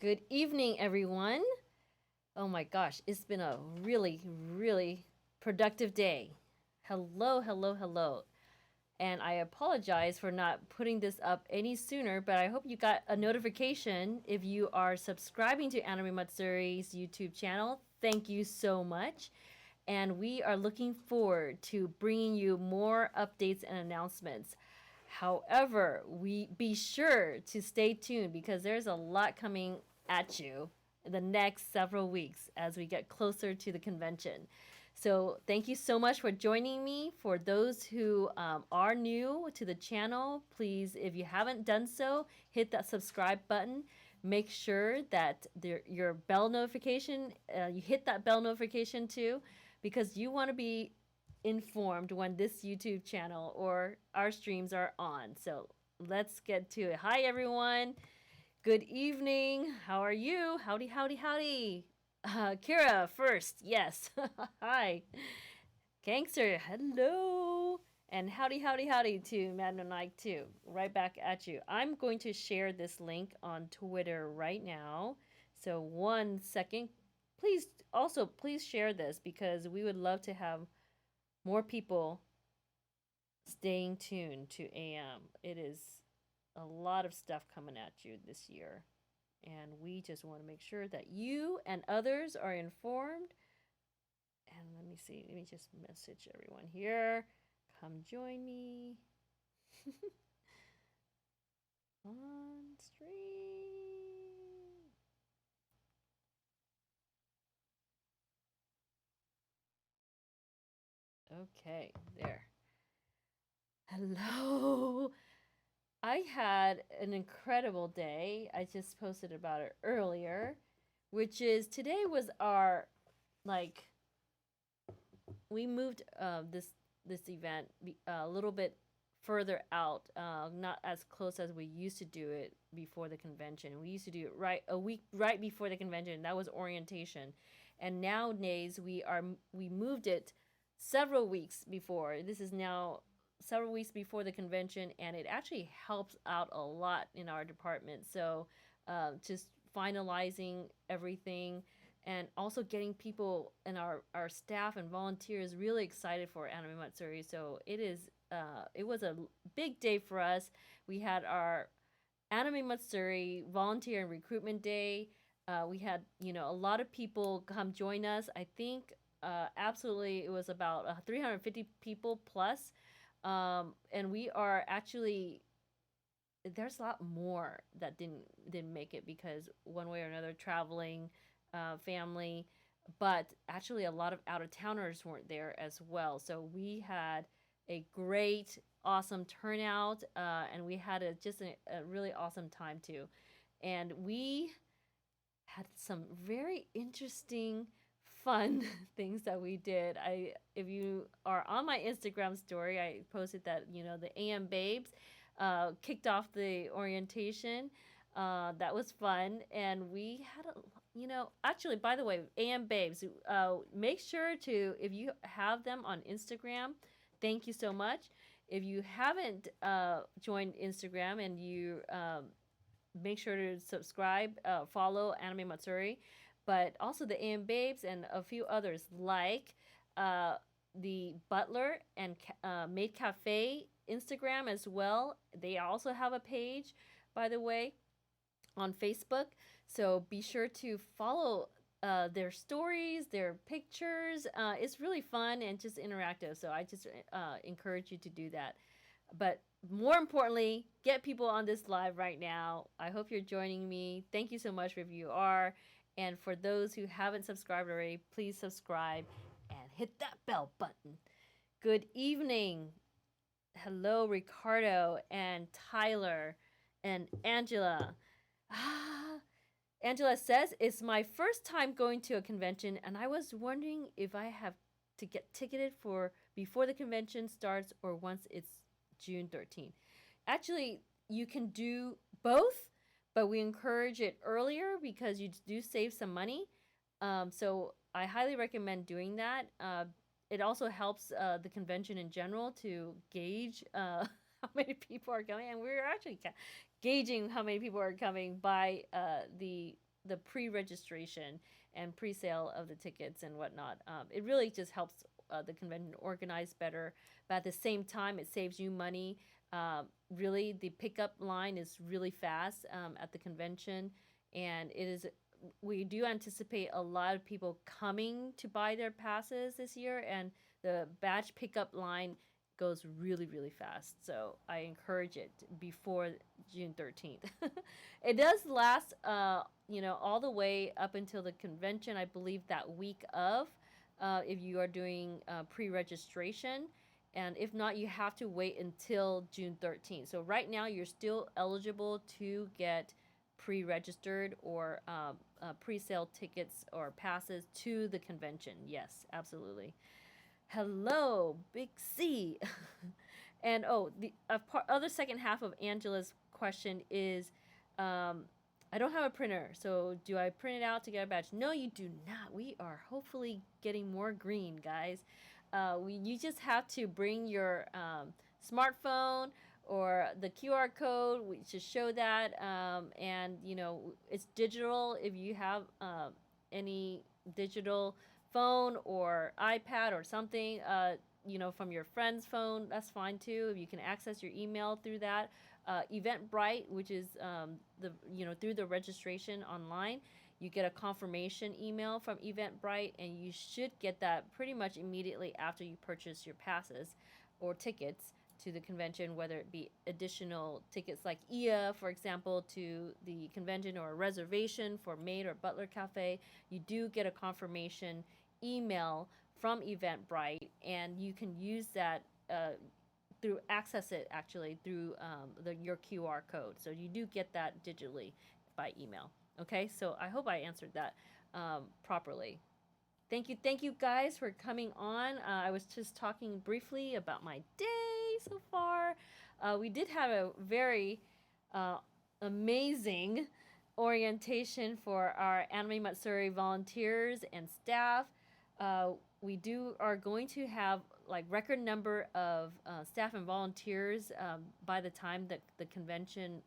Good evening, everyone. Oh my gosh, it's been a really, really productive day. Hello, hello, hello. And I apologize for not putting this up any sooner, but I hope you got a notification if you are subscribing to Anime Matsuri's YouTube channel. Thank you so much. And we are looking forward to bringing you more updates and announcements. However, we be sure to stay tuned because there's a lot coming at you in the next several weeks as we get closer to the convention. So, thank you so much for joining me. For those who are new to the channel, please, if you haven't done so, hit that subscribe button. Make sure that your bell notification, you hit that bell notification too, because you want to be informed when this YouTube channel or our streams are on. So let's get to it. Hi, everyone. Good evening. How are you? Howdy, howdy, howdy. Kira first. Yes. Hi. Gangster. Hello. And howdy, howdy, howdy to Madam Nike too. Right back at you. I'm going to share this link on Twitter right now. So 1 second. Please share this because we would love to have more people staying tuned to AM. It is a lot of stuff coming at you this year. And we just want to make sure that you and others are informed. And let me see, let me just message everyone here. Come join me on stream. Okay, there. Hello. I had an incredible day. I just posted about it earlier, which is today was our like we moved this event a little bit further out, not as close as we used to do it before the convention. We used to do it right a week right before the convention. That was orientation, and nowadays we moved it several weeks before. This is now several weeks before the convention, and it actually helps out a lot in our department. So, just finalizing everything and also getting people and our staff and volunteers really excited for Anime Matsuri. So it was a big day for us. We had our Anime Matsuri volunteer and recruitment day. We had a lot of people come join us. I think absolutely it was about 350 people plus, and we are actually there's a lot more that didn't make it because one way or another traveling, family, but actually a lot of out of towners weren't there as well. So we had a great, awesome turnout, and we had a really awesome time too, and we had some very interesting fun things that we did. I If you are on my Instagram story, I posted that the AM Babes kicked off the orientation. That was fun, and we had actually, by the way, AM Babes, make sure to, if you have them on Instagram, thank you so much. If you haven't joined Instagram and you make sure to subscribe, follow Anime Matsuri, but also the AM Babes and a few others like the Butler and Maid Cafe Instagram as well. They also have a page, by the way, on Facebook. So be sure to follow their stories, their pictures. It's really fun and just interactive. So I just encourage you to do that. But more importantly, get people on this live right now. I hope you're joining me. Thank you so much if you are. And for those who haven't subscribed already, please subscribe and hit that bell button. Good evening. Hello, Ricardo and Tyler and Angela. Angela says, it's my first time going to a convention, and I was wondering if I have to get ticketed for before the convention starts or once it's June 13th. Actually, you can do both, but we encourage it earlier because you do save some money. So I highly recommend doing that. It also helps the convention in general to gauge how many people are coming, and we're actually gauging how many people are coming by the the pre-registration and pre-sale of the tickets and whatnot. It really just helps the convention organize better, but at the same time, it saves you money. Really, the pickup line is really fast at the convention, and it is. We do anticipate a lot of people coming to buy their passes this year, and the badge pickup line goes really, really fast. So I encourage it before June 13th. It does last, all the way up until the convention, I believe that week of, if you are doing pre registration. And if not, you have to wait until June 13th. So right now, you're still eligible to get pre-registered or pre-sale tickets or passes to the convention. Yes, absolutely. Hello, Big C. And the other second half of Angela's question is, I don't have a printer, so do I print it out to get a badge? No, you do not. We are hopefully getting more green, guys. You just have to bring your smartphone or the QR code to show that, and it's digital. If you have any digital phone or iPad or something, from your friend's phone, that's fine too. If you can access your email through that, Eventbrite, which is through the registration online, you get a confirmation email from Eventbrite, and you should get that pretty much immediately after you purchase your passes or tickets to the convention, whether it be additional tickets like IA, for example, to the convention, or a reservation for Maid or Butler Cafe. You do get a confirmation email from Eventbrite, and you can use that access it actually through your QR code. So you do get that digitally by email. Okay, so I hope I answered that properly. Thank you guys for coming on. I was just talking briefly about my day so far. We did have a very amazing orientation for our Anime Matsuri volunteers and staff. We are going to have like record number of staff and volunteers by the time that the convention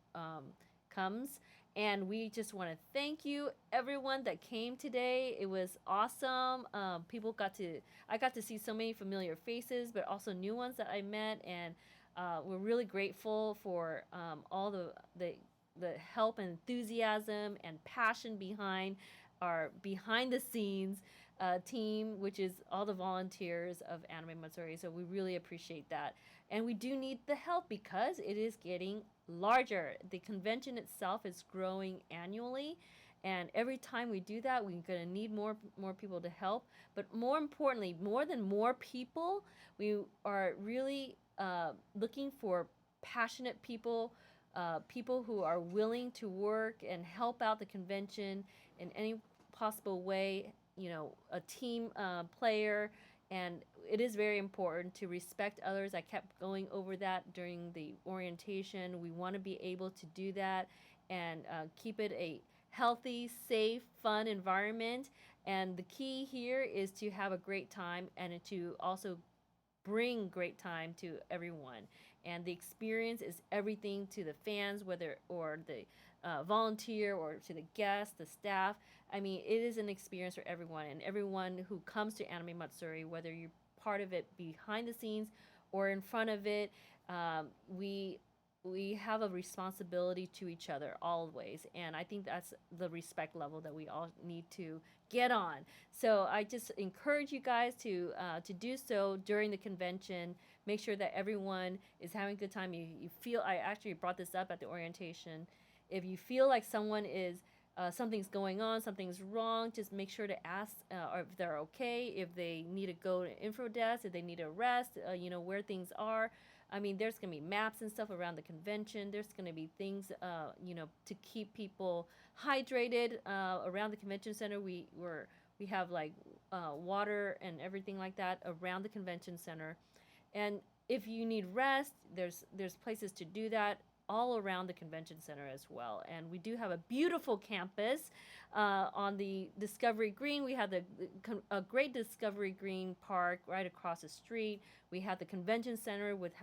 comes. And we just want to thank you, everyone that came today. It was awesome. I got to see so many familiar faces, but also new ones that I met, and we're really grateful for all the help and enthusiasm and passion behind our behind the scenes team, which is all the volunteers of Anime Matsuri. So we really appreciate that. And we do need the help because it is getting larger. The convention itself is growing annually. And every time we do that, we're going to need more people to help. But more importantly, more than more people, we are really looking for passionate people, people who are willing to work and help out the convention in any possible way, a team player. And it is very important to respect others. I kept going over that during the orientation. We want to be able to do that and keep it a healthy, safe, fun environment. And the key here is to have a great time and to also bring great time to everyone. And the experience is everything to the fans, whether or the volunteer, or to the guests, the staff. I mean, it is an experience for everyone, and everyone who comes to Anime Matsuri, whether you're part of it behind the scenes or in front of it, we have a responsibility to each other always, and I think that's the respect level that we all need to get on. So I just encourage you guys to do so during the convention. Make sure that everyone is having a good time. You feel, I actually brought this up at the orientation. If you feel like someone is something's going on, something's wrong, just make sure to ask if they're okay, if they need to go to info desk, if they need to rest, where things are. I mean, there's going to be maps and stuff around the convention. There's going to be things, to keep people hydrated around the convention center. We have like water and everything like that around the convention center. And if you need rest, there's places to do that all around the convention center as well. And we do have a beautiful campus on the Discovery Green. We have a great Discovery Green park right across the street. We have the convention center with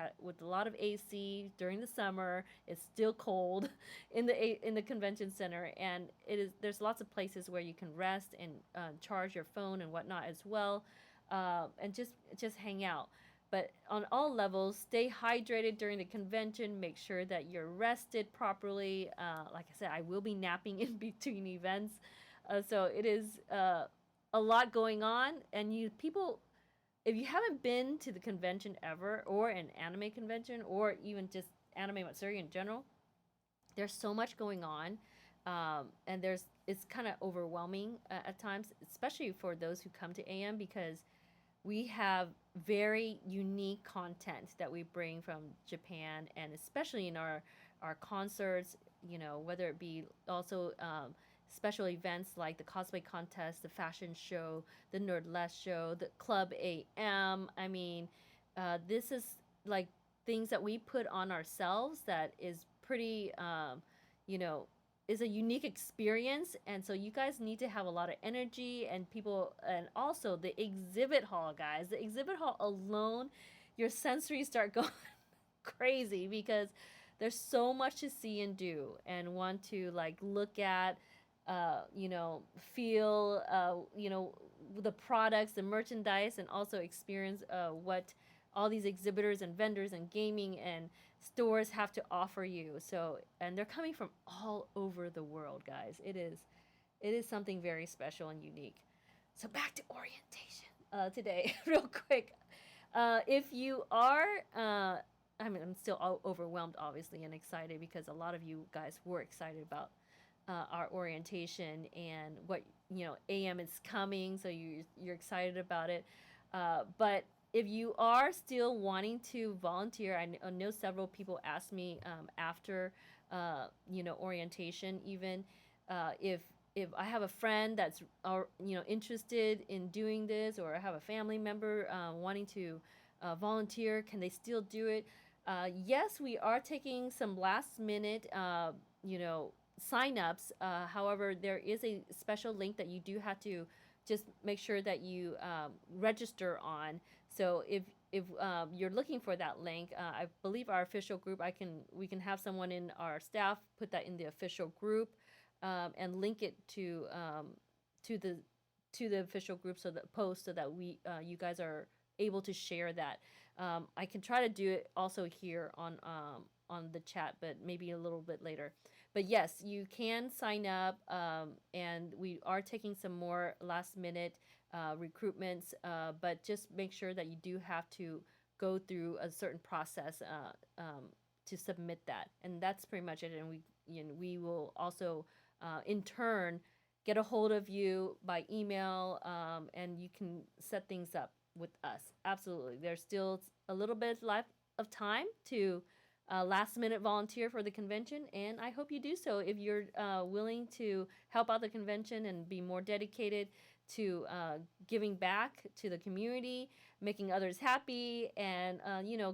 a lot of AC during the summer. It's still cold in the convention center, and there's lots of places where you can rest and charge your phone and whatnot as well, and just hang out. But on all levels, stay hydrated during the convention. Make sure that you're rested properly. Like I said, I will be napping in between events, so it is a lot going on. And if you haven't been to the convention ever, or an anime convention, or even just Anime Matsuri in general, there's so much going on, and it's kind of overwhelming at times, especially for those who come to AM, because we have very unique content that we bring from Japan, and especially in our concerts, whether it be also special events like the cosplay contest, the fashion show, the Nerdless show, the Club AM. I mean, this is like things that we put on ourselves that is pretty, you know, is a unique experience. And so you guys need to have a lot of energy and people, and also the exhibit hall, guys. The exhibit hall alone, your sensories start going crazy because there's so much to see and do and want to like look at, feel, the products, the merchandise, and also experience what all these exhibitors and vendors and gaming and stores have to offer you. So, and they're coming from all over the world, guys. It is something very special and unique. So back to orientation today, real quick. If you are, I'm still overwhelmed, obviously, and excited because a lot of you guys were excited about our orientation and what AM is coming, so you're excited about it. But if you are still wanting to volunteer, I know several people asked me after orientation, even if I have a friend that's interested in doing this, or I have a family member wanting to volunteer, can they still do it? Yes, we are taking some last minute signups. However, there is a special link that you do have to just make sure that you register on. So if you're looking for that link, I believe our official group, we can have someone in our staff put that in the official group, and link it to the official group, so that post, so that you guys are able to share that. I can try to do it also here on the chat, but maybe a little bit later. But yes, you can sign up, and we are taking some more last minute recruitments, but just make sure that you do have to go through a certain process to submit that, and that's pretty much it. And we will also in turn get a hold of you by email, and you can set things up with us. Absolutely, there's still a little bit left of time to last minute volunteer for the convention, and I hope you do so if you're willing to help out the convention and be more dedicated to giving back to the community, making others happy, and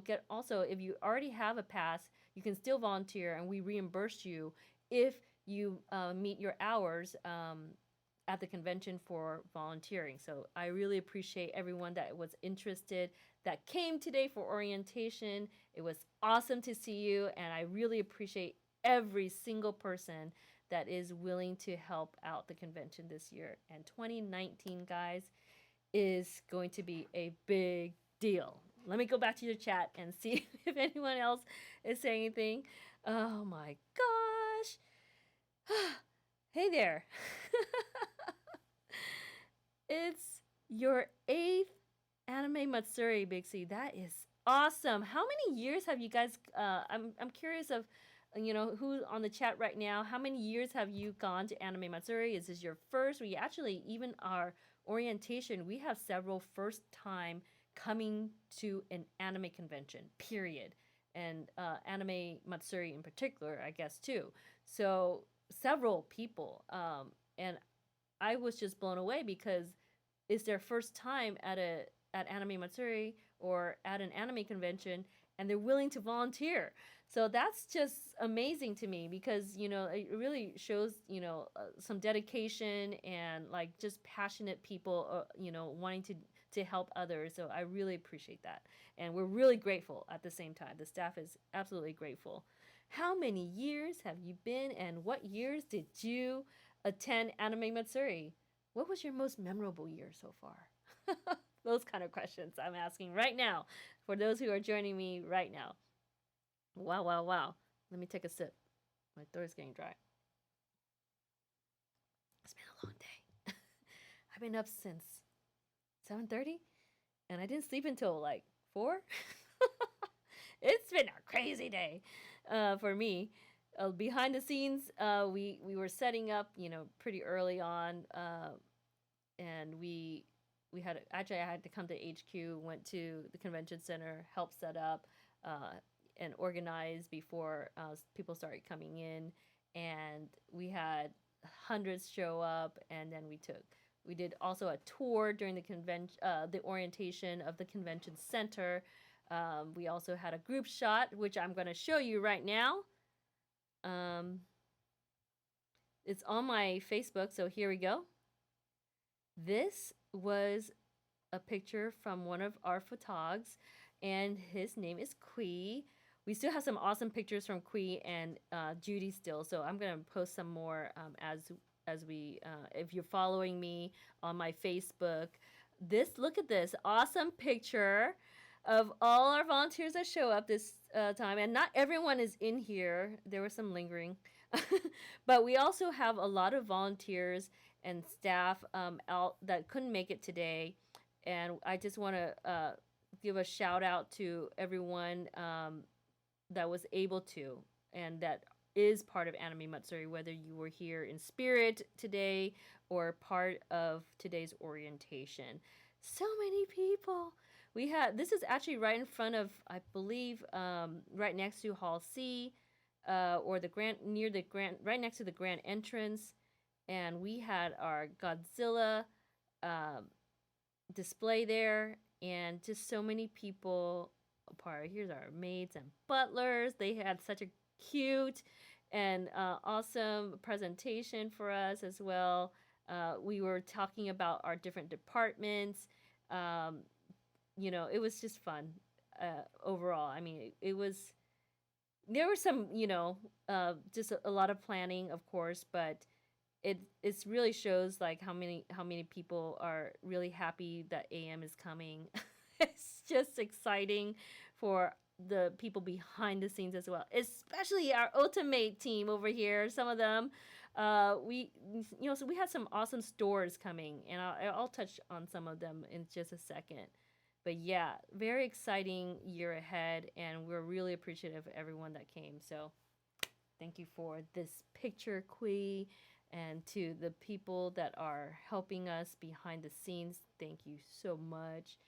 get also, if you already have a pass, you can still volunteer, and we reimburse you if you meet your hours at the convention for volunteering. So I really appreciate everyone that was interested, that came today for orientation. It was awesome to see you, and I really appreciate every single person that is willing to help out the convention this year. And 2019, guys, is going to be a big deal. Let me go back to your chat and see if anyone else is saying anything. Oh my gosh. Hey there. It's your 8th Anime Matsuri, Big C. That is awesome. How many years have you guys I'm curious of who's on the chat right now. How many years have you gone to Anime Matsuri? Is this your first? We actually, even our orientation, we have several first time coming to an anime convention, period. And Anime Matsuri in particular, I guess, too. So several people. And I was just blown away because it's their first time at Anime Matsuri or at an anime convention, and they're willing to volunteer. So that's just amazing to me because, it really shows, some dedication and like just passionate people, wanting to help others. So I really appreciate that. And we're really grateful at the same time. The staff is absolutely grateful. How many years have you been, and what years did you attend Anime Matsuri? What was your most memorable year so far? Those kind of questions I'm asking right now for those who are joining me right now. Wow, wow, wow. Let me take a sip. My throat's getting dry. It's been a long day. I've been up since 7:30 and I didn't sleep until like 4. It's been a crazy day for me. Behind the scenes, we were setting up, pretty early on, and we had actually I had to come to HQ, went to the convention center, help set up, and organize before people started coming in, and we had hundreds show up, and then we did also a tour during the orientation of the convention center. We also had a group shot, which I'm going to show you right now. Um, it's on my Facebook, so here we go. This was a picture from one of our photogs, and his name is Kui. We still have some awesome pictures from Kui and Judy still, so I'm gonna post some more as we if you're following me on my Facebook. Look at this awesome picture of all our volunteers that show up this time, and not everyone is in here. There was some lingering, but we also have a lot of volunteers and staff out that couldn't make it today, and I just want to give a shout out to everyone that was able to and that is part of Anime Matsuri, whether you were here in spirit today or part of today's orientation. So many people. We had this is actually right in front of, I believe, right next to Hall C, or the grand near the grand right next to the grand entrance, and we had our Godzilla um, display there, and just so many people apart. Here's our maids and butlers. They had such a cute and awesome presentation for us as well. We were talking about our different departments. Um, it was just fun overall. I mean, it was. There was some, just a lot of planning, of course, but it really shows like how many people are really happy that AM is coming. It's just exciting for the people behind the scenes as well, especially our ultimate team over here. Some of them, so we had some awesome stores coming, and I'll touch on some of them in just a second. But yeah, very exciting year ahead, and we're really appreciative of everyone that came. So thank you for this picture, Kui, and to the people that are helping us behind the scenes. Thank you so much.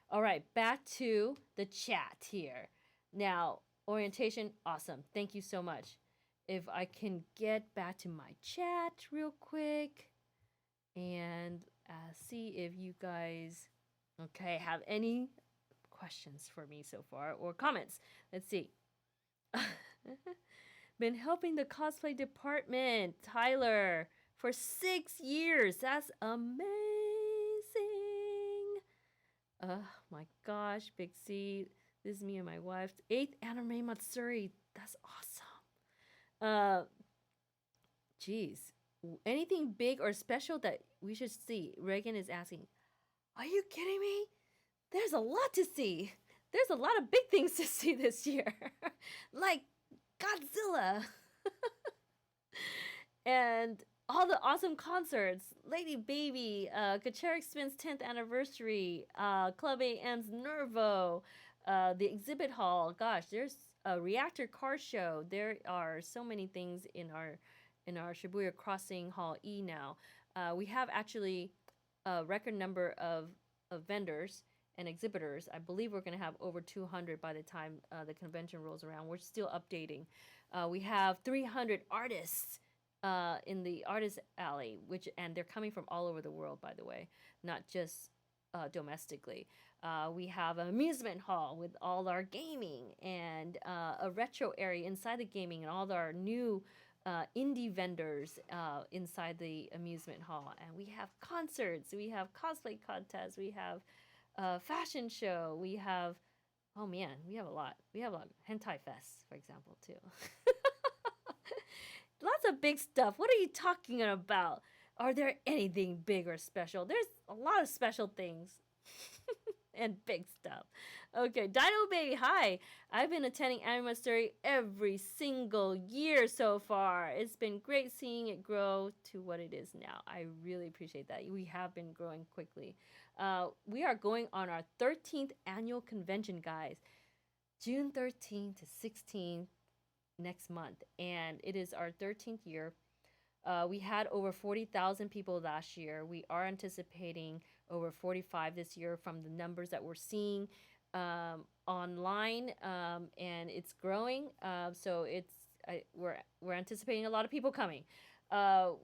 All right, back to the chat here. Now, orientation, awesome. Thank you so much. If I can get back to my chat real quick and see if you guys, okay, have any questions for me so far or comments. Let's see. Been helping the cosplay department, Tyler, for 6 years. That's amazing. Oh my gosh, Big C. This is me and my wife's 8th Anime Matsuri. That's awesome. Geez. Anything big or special that we should see? Reagan is asking. Are you kidding me? There's a lot to see. There's a lot of big things to see this year. Like Godzilla. And all the awesome concerts. Lady Baby, Kacheric Spin's 10th anniversary, Club AM's Nervo, the exhibit hall. Gosh, there's a reactor car show. There are so many things in our Shibuya Crossing Hall E now. We have actually a record number of vendors and exhibitors. I believe we're going to have over 200 by the time the convention rolls around. We're still updating. We have 300 artists in the artist alley, and they're coming from all over the world, by the way, not just domestically. We have an amusement hall with all our gaming and a retro area inside the gaming and all our new indie vendors inside the amusement hall. And we have concerts, we have cosplay contests, we have a fashion show, we have, oh man, we have a lot. We have a hentai fest, for example, too. Lots of big stuff. What are you talking about? Are there anything big or special? There's a lot of special things and big stuff. Okay, Dino Baby, hi. I've been attending Anime Matsuri every single year so far. It's been great seeing it grow to what it is now. I really appreciate that. We have been growing quickly. We are going on our 13th annual convention, guys. June 13th to 16th next month, and it is our 13th year. We had over 40,000 people last year. We are anticipating over 45 this year from the numbers that we're seeing online, and it's growing. So we're anticipating a lot of people coming.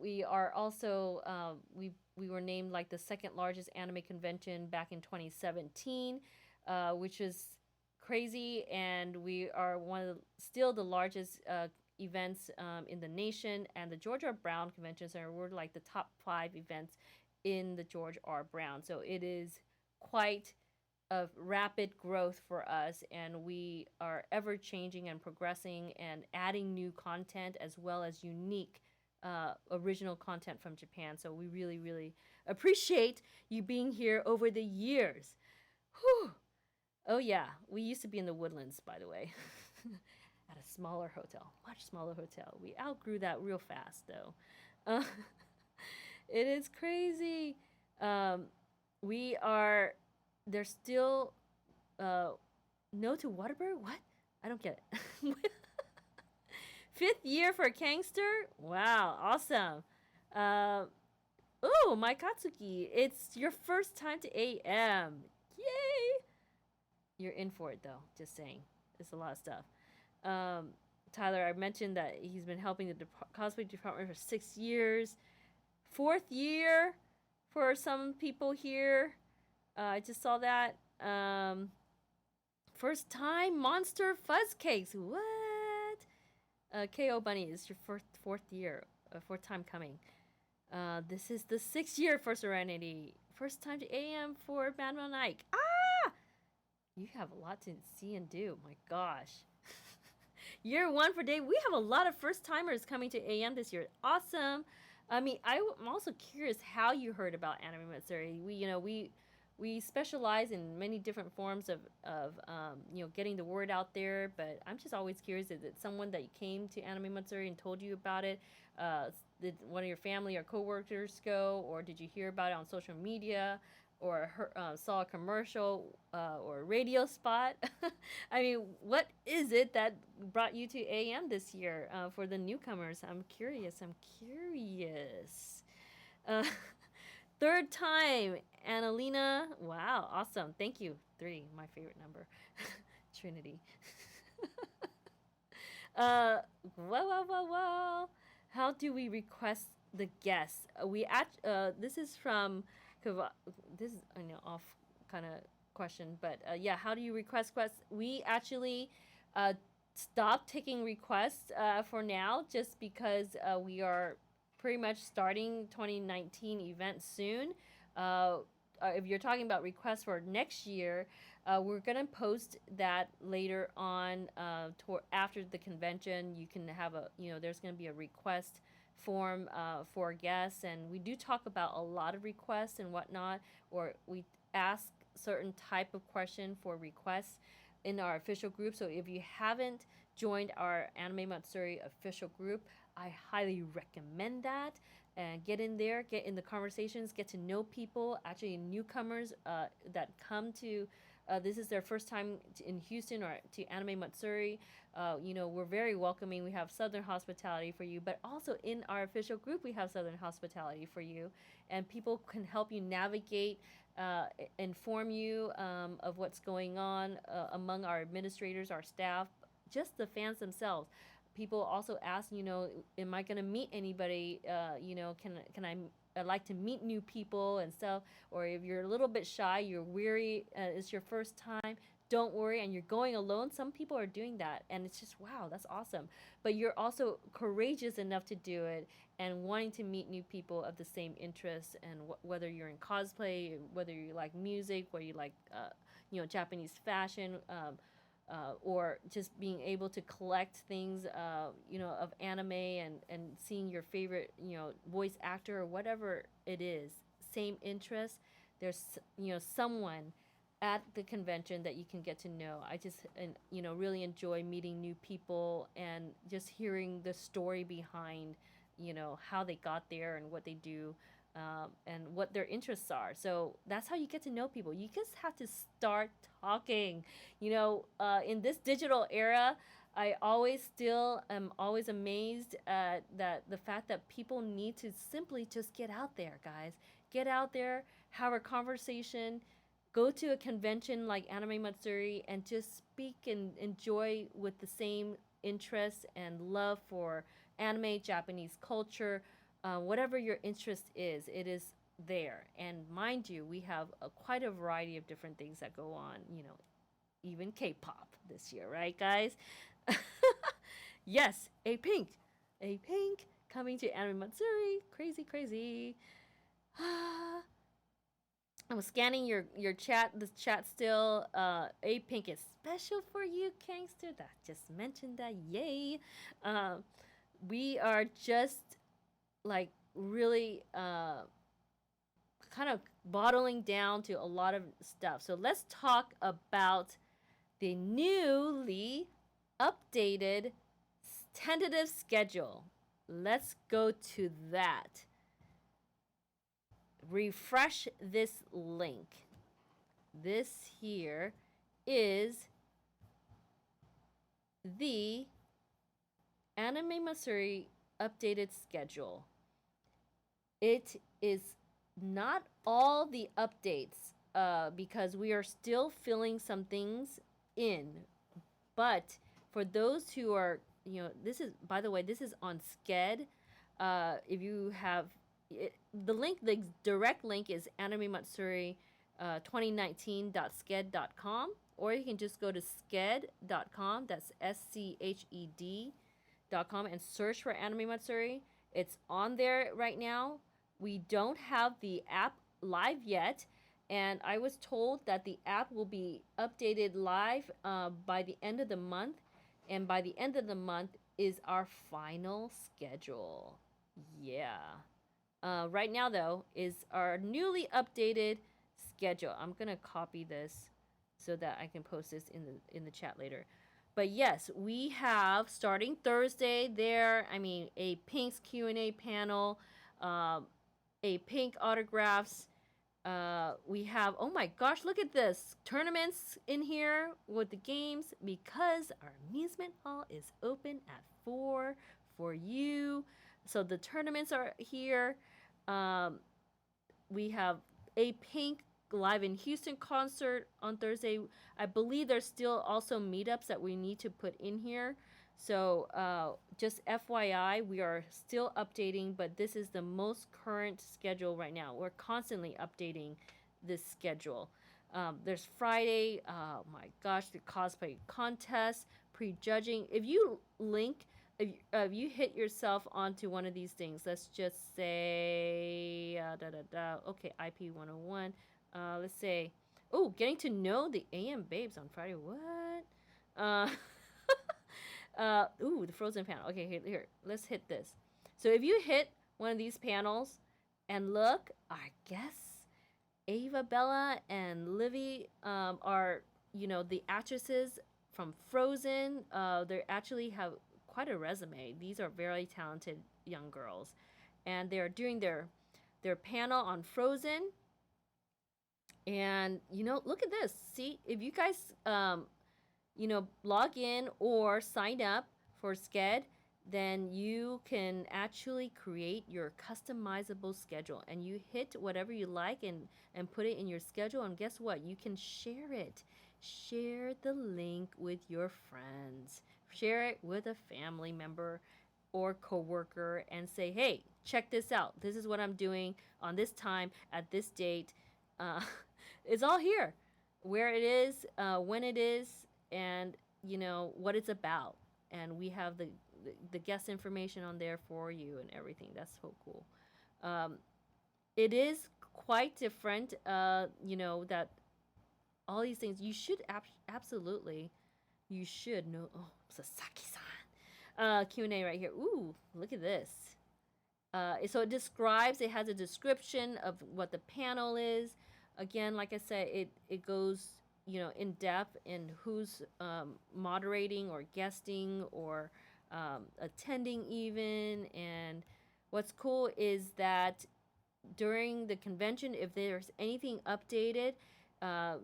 We are also we were named like the second largest anime convention back in 2017, which is crazy, and we are still the largest events in the nation, and the George R. Brown Convention Center, we're like the top 5 events in the George R. Brown. So it is quite a rapid growth for us, and we are ever changing and progressing and adding new content as well as unique original content from Japan. So we really, really appreciate you being here over the years. Whew. Oh yeah, we used to be in the Woodlands, by the way. At a smaller hotel, much smaller hotel. We outgrew that real fast, though. It is crazy. There's still, no to Waterbury? What? I don't get it. 5th year for Kangster? Wow, awesome. Oh, my Katsuki, it's your first time to AM. Yay! You're in for it, though, just saying. It's a lot of stuff. Tyler, I mentioned that he's been helping the cosplay department for 6 years. 4th year for some people here. I just saw that. First time Monster Fuzz Cakes. What? KO Bunny is your fourth year. 4th time coming. This is the 6th year for Serenity. First time to AM for Manuel Nike. Ah! You have a lot to see and do. My gosh. Year 1 for Dave. We have a lot of first timers coming to AM this year. Awesome. I mean, I'm also curious how you heard about Anime Matsuri. We specialize in many different forms of getting the word out there. But I'm just always curious: is it someone that came to Anime Matsuri and told you about it? Did one of your family or coworkers go, or did you hear about it on social media? Or saw a commercial or a radio spot. I mean, what is it that brought you to AM this year for the newcomers? I'm curious. Uh, 3rd time, Annalena. Wow, awesome. Thank you. 3, my favorite number. Trinity. Well. How do we request the guests? This is from this is off kind of question, but yeah, how do you request quests? We actually stopped taking requests for now, just because we are pretty much starting 2019 event soon. If you're talking about requests for next year, we're gonna post that later on after the convention. You can have there's gonna be a request form for guests, and we do talk about a lot of requests and whatnot, or we ask certain type of question for requests in our official group. So if you haven't joined our Anime Matsuri official group, I highly recommend that, and get in there, get in the conversations, get to know people, actually newcomers that come to this is their first time in Houston or to Anime Matsuri. We're very welcoming. We have Southern hospitality for you, but also in our official group, we have Southern hospitality for you, and people can help you navigate, inform you of what's going on among our administrators, our staff, just the fans themselves. people also ask, am I gonna meet anybody? Can I like to meet new people and stuff? Or if you're a little bit shy, you're weary, it's your first time. Don't worry, and you're going alone. Some people are doing that, and it's just wow, that's awesome. But you're also courageous enough to do it and wanting to meet new people of the same interests. And whether you're in cosplay, whether you like music, whether you like, Japanese fashion. Or just being able to collect things, of anime and seeing your favorite, voice actor or whatever it is, same interest. There's, someone at the convention that you can get to know. I just, and, really enjoy meeting new people and just hearing the story behind, how they got there and what they do. And what their interests are. So that's how you get to know people. You just have to start talking. In this digital era, I always still am always amazed at that the fact that people need to simply just get out there, guys. Get out there, have a conversation, go to a convention like Anime Matsuri and just speak and enjoy with the same interests and love for anime, Japanese culture, whatever your interest is, it is there. And mind you, we have quite a variety of different things that go on, even K-pop this year, right, guys? Yes, a pink coming to Anime Matsuri. Crazy, crazy. I'm scanning your chat. The chat still. A pink is special for you, Kangster. That just mentioned that. Yay. We are just like really kind of bottling down to a lot of stuff. So let's talk about the newly updated tentative schedule. Let's go to that. Refresh this link. This here is the Anime Matsuri updated schedule. It is not all the updates because we are still filling some things in. But for those who are, this is, by the way, this is on Sked. If you have the link, the direct link is animematsuri 2019.sked.com, or you can just go to sked.com. That's SCHED.com and search for Anime Matsuri. It's on there right now. We don't have the app live yet, and I was told that the app will be updated live by the end of the month, and by the end of the month is our final schedule. Yeah. Right now, though, is our newly updated schedule. I'm gonna copy this so that I can post this in the chat later. But yes, we have starting Thursday there. I mean, a Pink's Q&A panel, a Pink autographs. We have, oh my gosh, look at this, tournaments in here with the games because our amusement hall is open at 4 for you. So the tournaments are here. We have a Pink live in Houston concert on Thursday. I believe there's still also meetups that we need to put in here. So just FYI, we are still updating, but this is the most current schedule right now. We're constantly updating this schedule. There's Friday, oh my gosh, the cosplay contest, prejudging. If you link, if you hit yourself onto one of these things, let's just say, okay, IP 101. Let's say, oh, getting to know the AM babes on Friday. What? Ooh, the Frozen panel. Okay, here, let's hit this. So if you hit one of these panels and look, I guess Ava Bella and Livy are, the actresses from Frozen. They actually have quite a resume. These are very talented young girls. And they're doing their panel on Frozen. And, look at this. See, if you guys, log in or sign up for Sked, then you can actually create your customizable schedule. And you hit whatever you like and put it in your schedule. And guess what? You can share it. Share the link with your friends. share it with a family member or coworker and say, hey, check this out. This is what I'm doing on this time at this date. Uh, it's all here, where it is, when it is, and what it's about. And we have the guest information on there for you and everything. That's so cool. Um, it is quite different. That all these things you should absolutely you should know. Oh, Sasaki-san. Q&A right here. Ooh, look at this. So it has a description of what the panel is. Again, like I said, it goes in depth in who's moderating or guesting or attending even. And what's cool is that during the convention, if there's anything updated,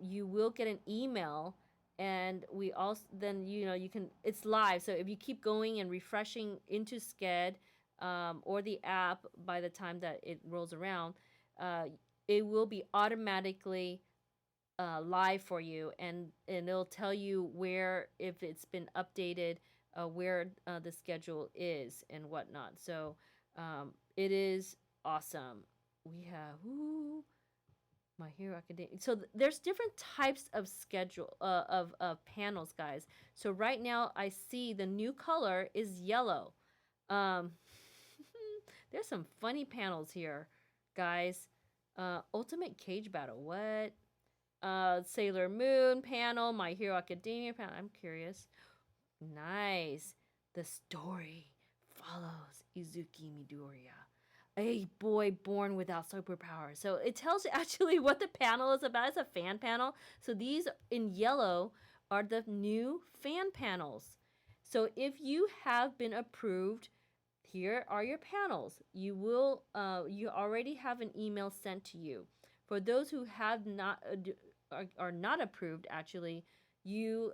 you will get an email. And we also then you can, it's live, so if you keep going and refreshing into Sked or the app, by the time that it rolls around, it will be automatically live for you, and it'll tell you where, if it's been updated, where the schedule is and whatnot. So it is awesome. We have My Hero Academia. So there's different types of schedule of panels, guys. So right now I see the new color is yellow. Um, there's some funny panels here, guys. Ultimate Cage Battle. What? Sailor Moon panel. My Hero Academia panel. I'm curious. Nice. The story follows Izuki Midoriya, a boy born without superpowers. So it tells you actually what the panel is about. It's a fan panel. So these in yellow are the new fan panels. So if you have been approved, here are your panels. You will you already have an email sent to you. For those who have not are not approved, actually, you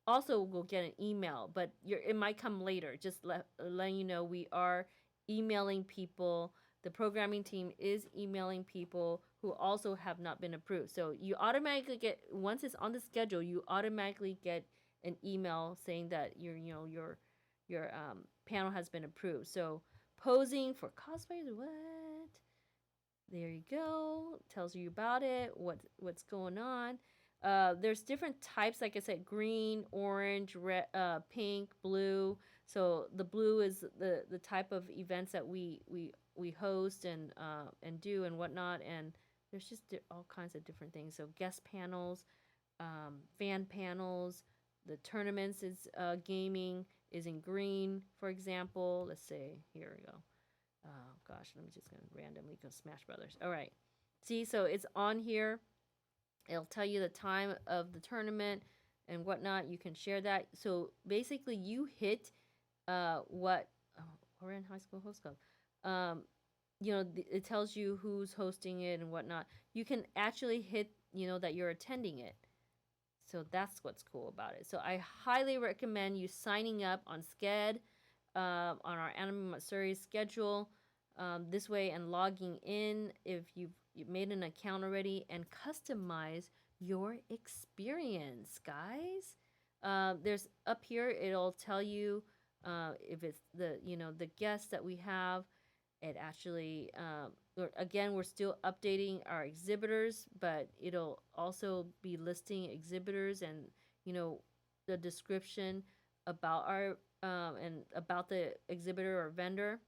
also will get an email, but it might come later. Just letting you know, we are emailing people. The programming team is emailing people who also have not been approved. So you automatically get, once it's on the schedule, you automatically get an email saying that your panel has been approved. So posing for cosplayers, what? There you go. Tells you about it, what's going on. There's different types, like I said, green, orange, red, pink, blue. So the blue is the type of events that we host and do and whatnot. And there's just all kinds of different things. So guest panels, fan panels, the tournaments is gaming is in green, for example. Let's see. Here we go. Oh gosh, let me just gonna randomly go Smash Brothers. All right. See, so it's on here. It'll tell you the time of the tournament and whatnot. You can share that. So basically, you hit what we're in High School Host Club. It tells you who's hosting it and whatnot. You can actually hit that you're attending it. So that's what's cool about it. So I highly recommend you signing up on Sked, on our Anime Matsuri schedule this way, and logging in if you've made an account already, and customize your experience, guys. There's up here, it'll tell you if it's the guests that we have. It actually again, we're still updating our exhibitors, but it'll also be listing exhibitors and the description about our and about the exhibitor or vendor.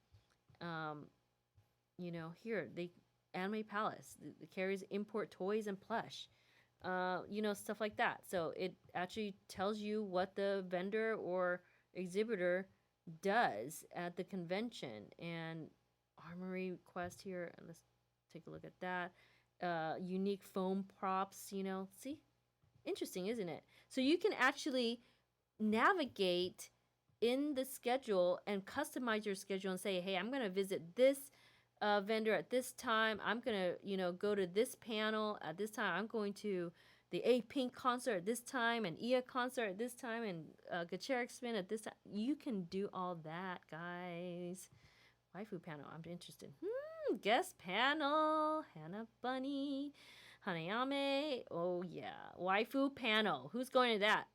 Here they Anime Palace carries import toys and plush, stuff like that. So it actually tells you what the vendor or exhibitor does at the convention. And Armory Quest here, let's take a look at that. Unique foam props, see? Interesting, isn't it? So you can actually navigate in the schedule and customize your schedule and say, hey, I'm going to visit this vendor at this time. I'm going to, go to this panel at this time. I'm going to the A-Pink concert at this time, and Ia concert at this time, and Gacherik Spin at this time. You can do all that, guys. Waifu panel, I'm interested. Guest panel, Hana Bunny, Hanayame. Oh, yeah. Waifu panel. Who's going to that?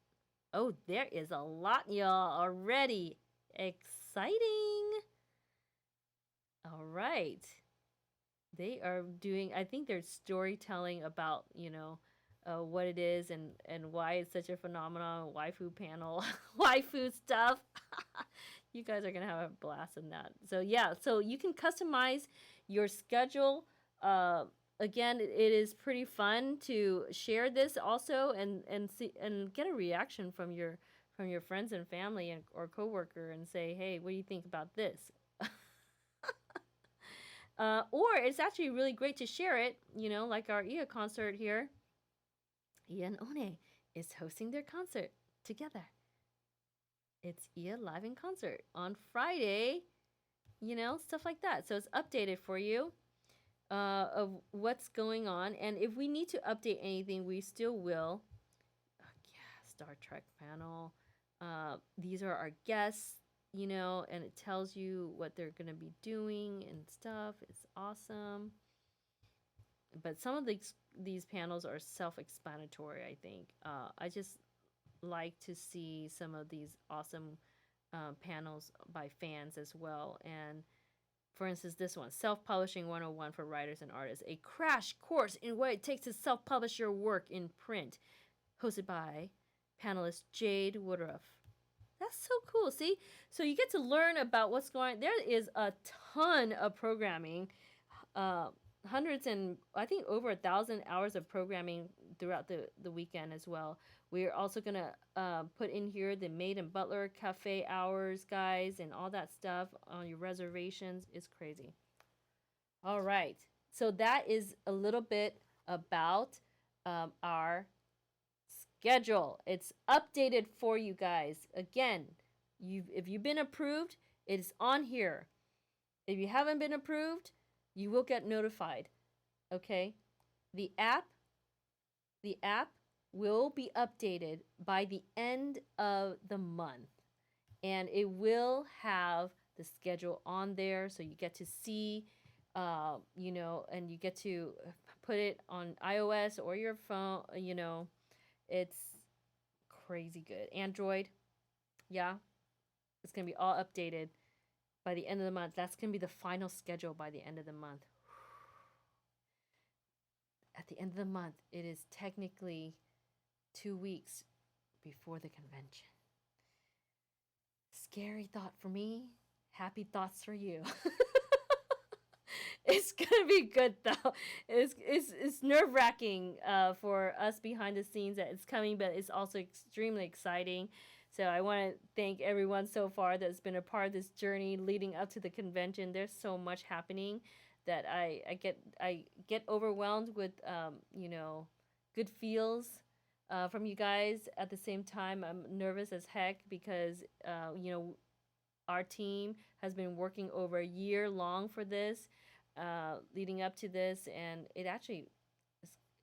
Oh, there is a lot, y'all, already. Exciting. All right. They are doing, I think they're storytelling about, what it is and why it's such a phenomenon, waifu panel, waifu stuff. You guys are going to have a blast in that. So, yeah, so you can customize your schedule. Uh, Again, it is pretty fun to share this also and see and get a reaction from your friends and family or coworker and say, hey, what do you think about this? Or it's actually really great to share it, like our Ia concert here. Ia and One is hosting their concert together. It's Ia live in concert on Friday, stuff like that. So it's updated for you of what's going on. And if we need to update anything, we still will. Yeah, Star Trek panel. These are our guests, and it tells you what they're going to be doing and stuff. It's awesome. But some of these panels are self-explanatory. I think I just like to see some of these awesome panels by fans as well. And for instance, this one, Self-Publishing 101 for Writers and Artists, a crash course in what it takes to self-publish your work in print, hosted by panelist Jade Woodruff. That's so cool. See? So you get to learn about what's going on. There is a ton of programming. Uh, Hundreds and I think over 1,000 hours of programming throughout the weekend as well. We're also gonna put in here the maid and butler cafe hours, guys, and all that stuff on your reservations. It's crazy. All right, so that is a little bit about our schedule. It's updated for you guys. Again, if you've been approved, it's on here. If you haven't been approved, you will get notified. Okay? The app the app will be updated by the end of the month. And it will have the schedule on there so you get to see and you get to put it on iOS or your phone, it's crazy good. Android, yeah, it's going to be all updated by the end of the month. That's going to be the final schedule by the end of the month. At the end of the month, it is technically 2 weeks before the convention. Scary thought for me, happy thoughts for you. It's gonna be good though. It's nerve wracking for us behind the scenes that it's coming, but it's also extremely exciting. So I want to thank everyone so far that's been a part of this journey leading up to the convention. There's so much happening that I get overwhelmed with good feels from you guys. At the same time, I'm nervous as heck because our team has been working over a year long for this, leading up to this, and it actually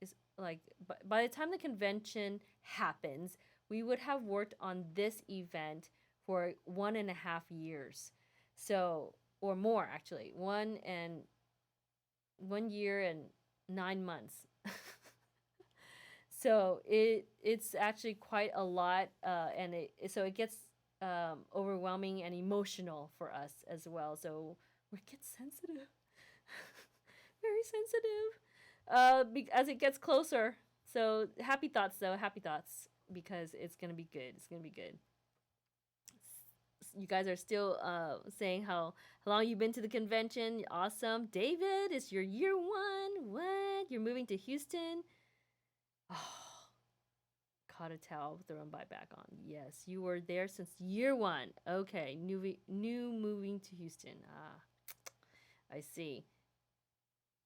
is like by the time the convention happens, we would have worked on this event for 1.5 years, so or more actually, 1 year and 9 months. So it's actually quite a lot, and it gets overwhelming and emotional for us as well. So we get sensitive, very sensitive, as it gets closer. So happy thoughts though, happy thoughts because it's gonna be good. It's gonna be good. You guys are still saying how long you've been to the convention. Awesome, David. It's your year one. What? You're moving to Houston? Oh, caught a towel thrown by back on. Yes, you were there since year one. Okay, new moving to Houston. Ah, I see.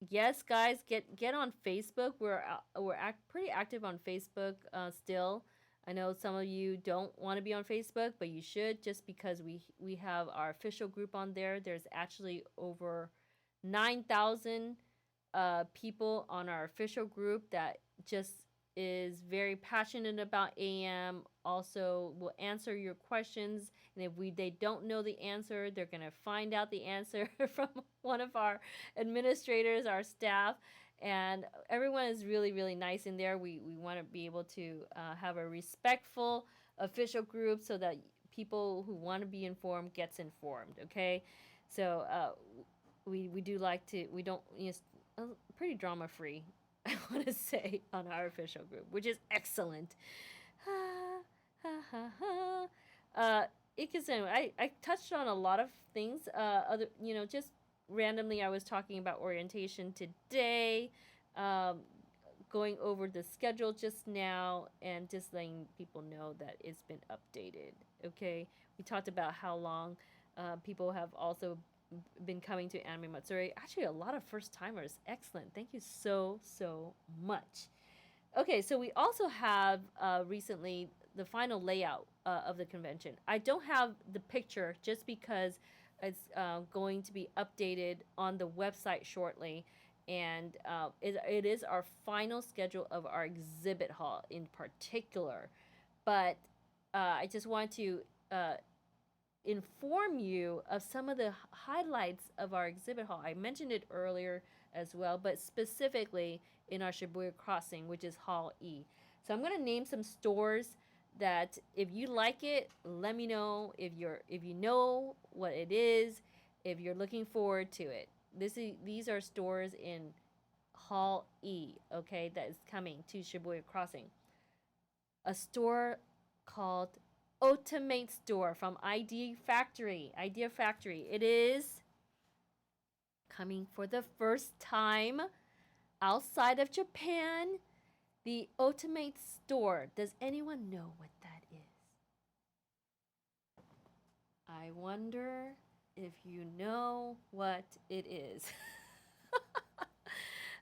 Yes, guys, get on Facebook. We're pretty active on Facebook still. I know some of you don't want to be on Facebook, but you should just because we have our official group on there. There's actually over 9,000 people on our official group that just is very passionate about AM. Also, will answer your questions, and if they don't know the answer, they're gonna find out the answer from one of our administrators, our staff, and everyone is really really nice in there. We want to be able to have a respectful official group so that people who want to be informed gets informed. Okay, so we do like to we don't pretty drama free. I want to say on our official group, which is excellent. Ha ha ha ha. Ikazen, I touched on a lot of things. Other, just randomly, I was talking about orientation today, going over the schedule just now, and just letting people know that it's been updated. Okay, we talked about how long people have also been coming to Anime Matsuri. Actually, a lot of first timers. Excellent. Thank you so much. Okay, so we also have recently the final layout of the convention. I don't have the picture just because it's going to be updated on the website shortly. And it is our final schedule of our exhibit hall in particular. But I just want to inform you of some of the highlights of our exhibit hall. I mentioned it earlier as well, but specifically in our Shibuya Crossing, which is Hall E. So I'm going to name some stores that if you like it, let me know if you know what it is, if you're looking forward to it. These are stores in Hall E, okay, that is coming to Shibuya Crossing. A store called Ultimate Store from Idea Factory. It is coming for the first time outside of Japan. The Ultimate Store. Does anyone know what that is? I wonder if you know what it is.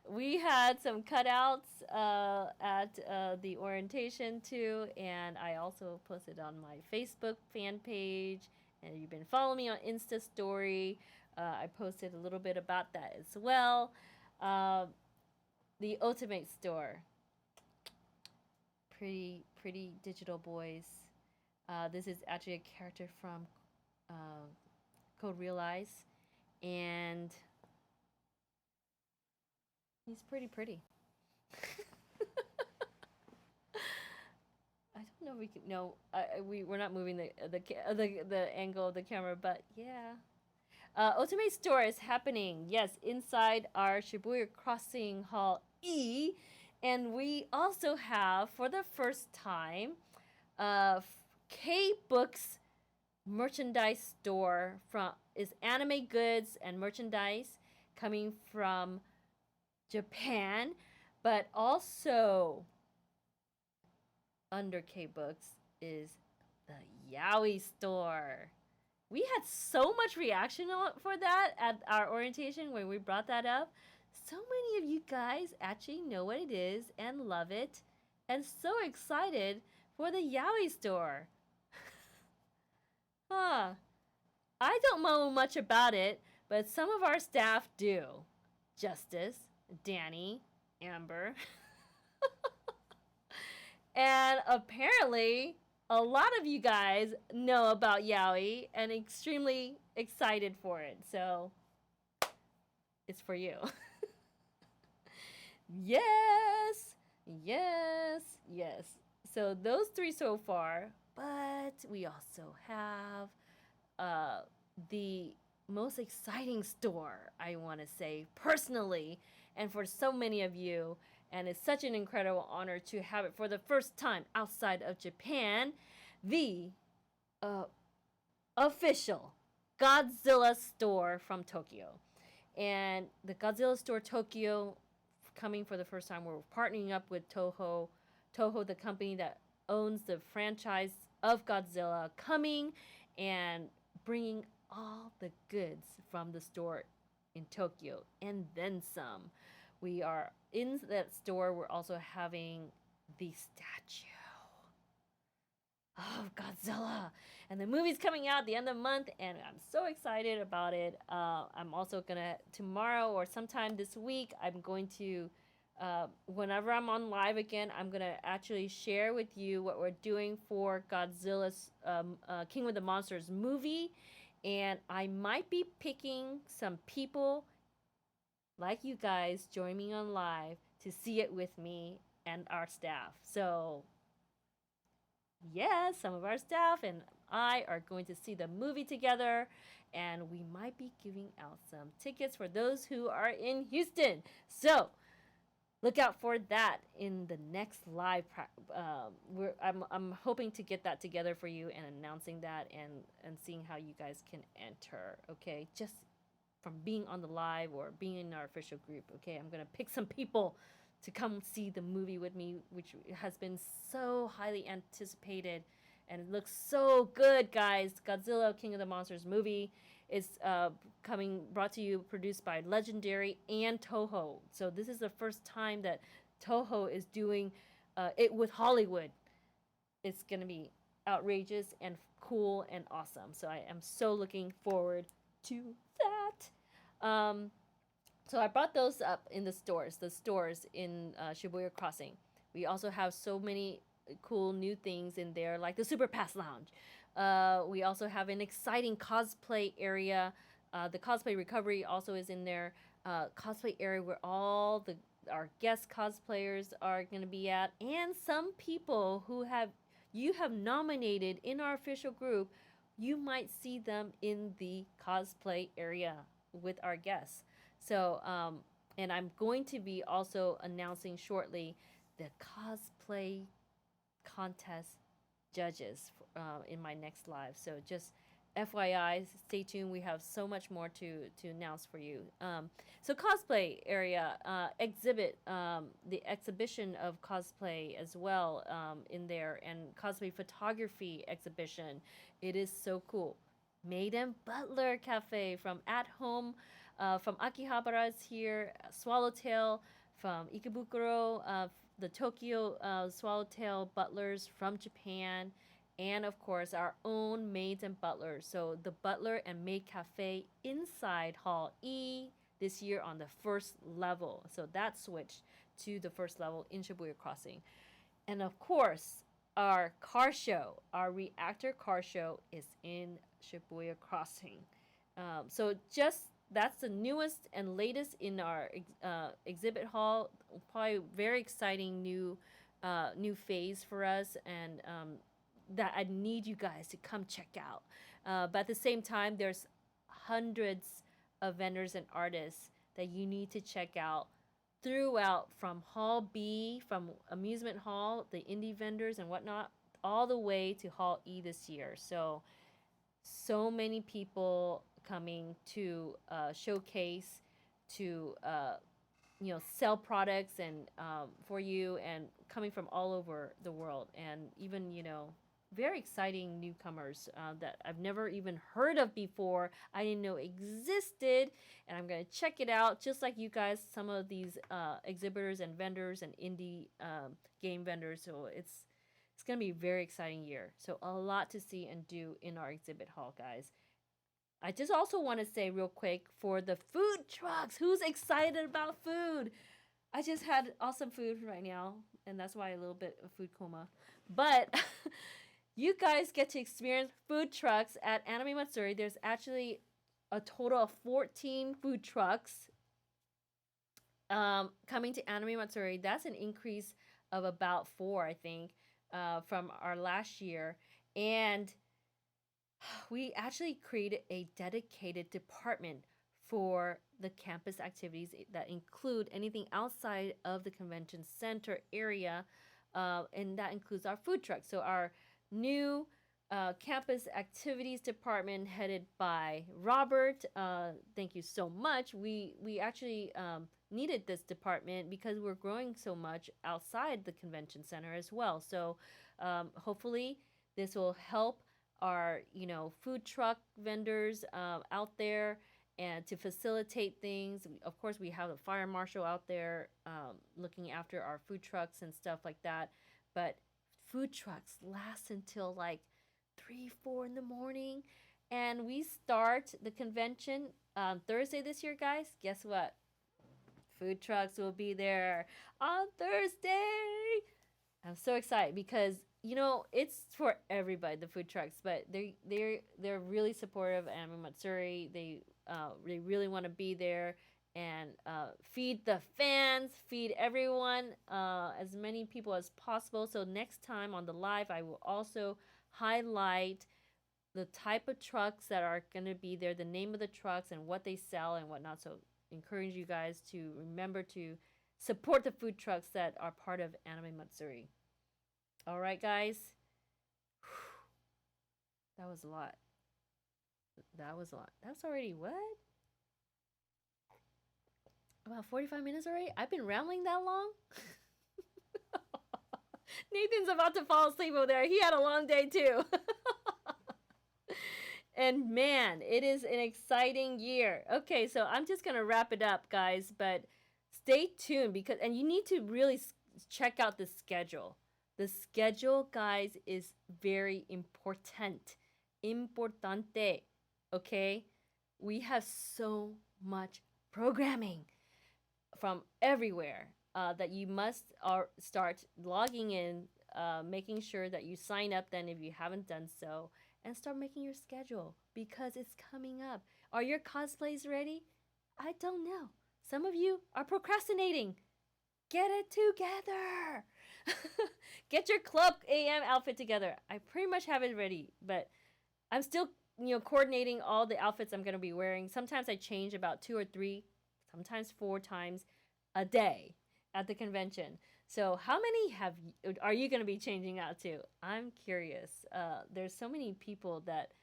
We had some cutouts at the orientation too, and I also posted on my Facebook fan page. And you've been following me on Insta Story. I posted a little bit about that as well. The Ultimate Store. Pretty digital boys. This is actually a character from Code Realize, and he's pretty. I don't know if we can. No, we're not moving the angle of the camera, but yeah. Ultimate Store is happening, yes, inside our Shibuya Crossing Hall E, and we also have for the first time K Books merchandise store from is anime goods and merchandise coming from Japan, but also under K Books is the Yaoi store. We had so much reaction for that at our orientation when we brought that up. So many of you guys actually know what it is and love it and so excited for the Yaoi store. Huh. I don't know much about it, but some of our staff do. Justice, Danny, Amber. And apparently, a lot of you guys know about Yaoi and extremely excited for it. So, it's for you. Yes! So, those three so far. But we also have the most exciting store, I want to say, personally, and for so many of you. And it's such an incredible honor to have it for the first time outside of Japan. The official Godzilla store from Tokyo. And the Godzilla store Tokyo, coming for the first time, we're partnering up with Toho. Toho, the company that owns the franchise of Godzilla, coming and bringing all the goods from the store in Tokyo and then some. We are in that store. We're also having the statue of Godzilla, and the movie's coming out at the end of the month, and I'm so excited about it. I'm also gonna tomorrow or sometime this week, I'm going to whenever I'm on live again, I'm gonna actually share with you what we're doing for Godzilla's King of the Monsters movie, and I might be picking some people like you guys join me on live to see it with me and our staff. So yes, some of our staff and I are going to see the movie together, and we might be giving out some tickets for those who are in Houston. So look out for that in the next live. I'm hoping to get that together for you and announcing that and seeing how you guys can enter. Okay, just from being on the live or being in our official group. Okay, I'm gonna pick some people to come see the movie with me, which has been so highly anticipated, and it looks so good, guys. Godzilla King of the Monsters movie is coming, brought to you, produced by Legendary and Toho. So this is the first time that Toho is doing it with Hollywood. It's gonna be outrageous and cool and awesome. So I am so looking forward to that. So I brought those up in the stores in Shibuya Crossing. We also have so many cool new things in there, like the Super Pass Lounge. We also have an exciting cosplay area. The cosplay recovery also is in there. Cosplay area where all the our guest cosplayers are going to be at, and some people who have you have nominated in our official group. You might see them in the cosplay area with our guests. So, and I'm going to be also announcing shortly the cosplay contest judges in my next live. So just FYI, stay tuned. We have so much more to announce for you. So cosplay area exhibit, the exhibition of cosplay as well in there, and cosplay photography exhibition. It is so cool. Maiden Butler Cafe from At Home, from Akihabara is here. Swallowtail from Ikebukuro, the Tokyo Swallowtail Butlers from Japan, and of course our own maids and butlers. So the Butler and Maid Cafe inside Hall E this year on the first level. So that switched to the first level in Shibuya Crossing. And of course, our car show, our reactor car show is in Shibuya Crossing. So just that's the newest and latest in our exhibit hall. Probably very exciting new phase for us, and that I need you guys to come check out. But at the same time, there's hundreds of vendors and artists that you need to check out throughout, from Hall B, from Amusement Hall, the indie vendors and whatnot, all the way to Hall E this year. So many people coming to showcase, to sell products and for you, and coming from all over the world, and even very exciting newcomers that I've never even heard of before. I didn't know existed, and I'm gonna check it out. Just like you guys, some of these exhibitors and vendors and indie game vendors. So it's gonna be a very exciting year. So a lot to see and do in our exhibit hall, guys. I just also want to say real quick for the food trucks. Who's excited about food? I just had awesome food right now, and that's why a little bit of food coma. But you guys get to experience food trucks at Anime Matsuri. There's actually a total of 14 food trucks coming to Anime Matsuri. That's an increase of about four, I think, from our last year. And we actually created a dedicated department for the campus activities that include anything outside of the convention center area, and that includes our food trucks. So our new campus activities department, headed by Robert. Thank you so much. We actually needed this department because we're growing so much outside the convention center as well. So hopefully this will help our food truck vendors out there, and to facilitate things. Of course, we have the fire marshal out there looking after our food trucks and stuff like that. But food trucks last until like 3-4 in the morning, and we start the convention on Thursday this year, guys. Guess what? Food trucks will be there on Thursday. I'm so excited because it's for everybody, the food trucks, but they're really supportive of Anime Matsuri. They really want to be there, and feed the fans, feed everyone, as many people as possible. So next time on the live, I will also highlight the type of trucks that are going to be there, the name of the trucks, and what they sell and whatnot. So encourage you guys to remember to support the food trucks that are part of Anime Matsuri. All right, guys. That was a lot. That was a lot. That's already what? About 45 minutes already? I've been rambling that long? Nathan's about to fall asleep over there. He had a long day too. And man, it is an exciting year. Okay, so I'm just going to wrap it up, guys, but stay tuned because and you need to really check out the schedule. The schedule, guys, is very important. Importante. Okay? We have so much programming from everywhere that you must start logging in, making sure that you sign up then if you haven't done so, and start making your schedule because it's coming up. Are your cosplays ready? I don't know. Some of you are procrastinating. Get it together. Get your Club AM outfit together. I pretty much have it ready, but I'm still, coordinating all the outfits I'm going to be wearing. Sometimes I change about 2 or 3, sometimes 4 times a day at the convention. So how many are you going to be changing out to? I'm curious. There's so many people that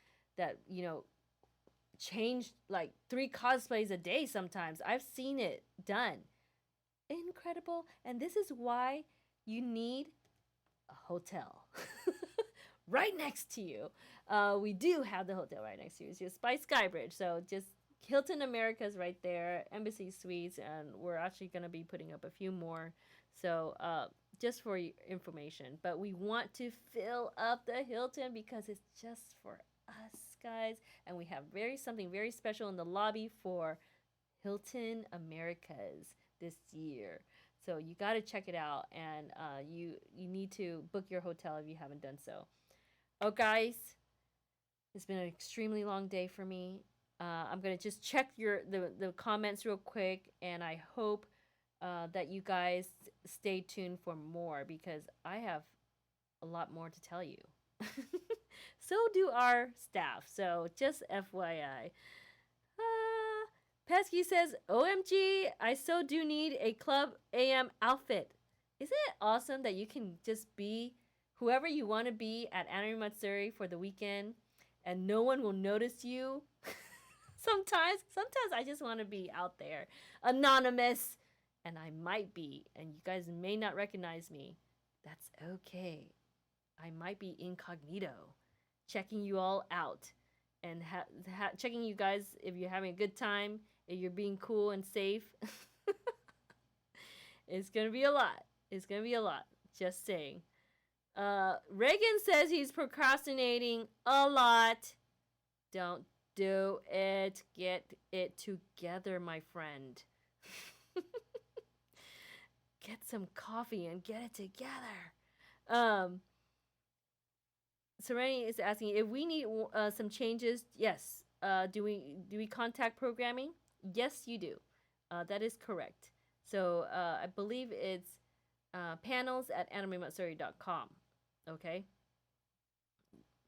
change like 3 cosplays a day sometimes. I've seen it done. Incredible. And this is why you need a hotel right next to you. We do have the hotel right next to you. It's just by Skybridge. So just Hilton America's right there, Embassy Suites, and we're actually going to be putting up a few more. So just for your information. But we want to fill up the Hilton because it's just for us, guys. And we have something very special in the lobby for Hilton Americas this year. So you got to check it out, and you need to book your hotel if you haven't done so. Oh, guys, it's been an extremely long day for me. I'm gonna just check the comments real quick, and I hope that you guys stay tuned for more because I have a lot more to tell you. So do our staff. So just FYI. Pesky says, OMG, I so do need a Club AM outfit. Isn't it awesome that you can just be whoever you want to be at Anime Matsuri for the weekend and no one will notice you? Sometimes I just want to be out there, anonymous, and I might be, and you guys may not recognize me. That's okay. I might be incognito, checking you all out and checking you guys if you're having a good time, if you're being cool and safe. It's gonna be a lot. It's gonna be a lot. Just saying. Reagan says he's procrastinating a lot. Don't do it. Get it together, my friend. Get some coffee and get it together. Serenity is asking if we need some changes. Yes. Do we contact programming? Yes, you do. That is correct. So I believe it's panels@animematsuri.com. Okay.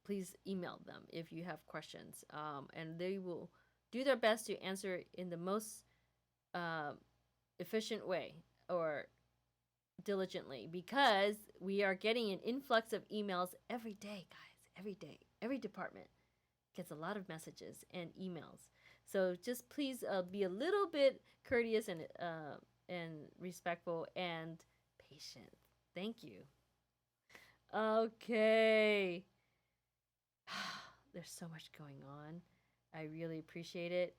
Please email them if you have questions, and they will do their best to answer in the most efficient way or diligently because we are getting an influx of emails every day, guys. Every day, every department gets a lot of messages and emails. So just please be a little bit courteous and respectful and patient. Thank you. Okay. There's so much going on. I really appreciate it.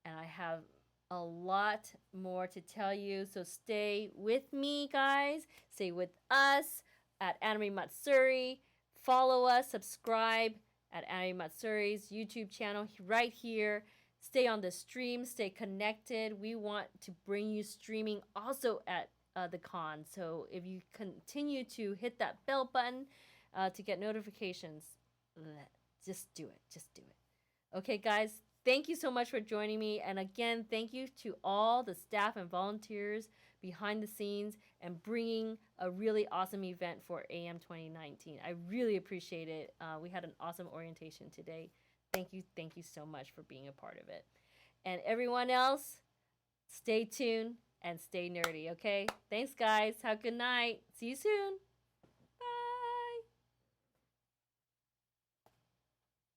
And I have a lot more to tell you. So stay with me, guys. Stay with us at Anime Matsuri. Follow us, subscribe at Anime Matsuri's YouTube channel right here. Stay on the stream, stay connected. We want to bring you streaming also at the con. So if you continue to hit that bell button to get notifications, just do it. Just do it. Okay, guys, Thank you so much for joining me. And again, thank you to all the staff and volunteers behind the scenes and bringing a really awesome event for AM 2019. I really appreciate it. We had an awesome orientation today. Thank you so much for being a part of it. And everyone else, stay tuned and stay nerdy, okay? Thanks, guys. Have a good night. See you soon.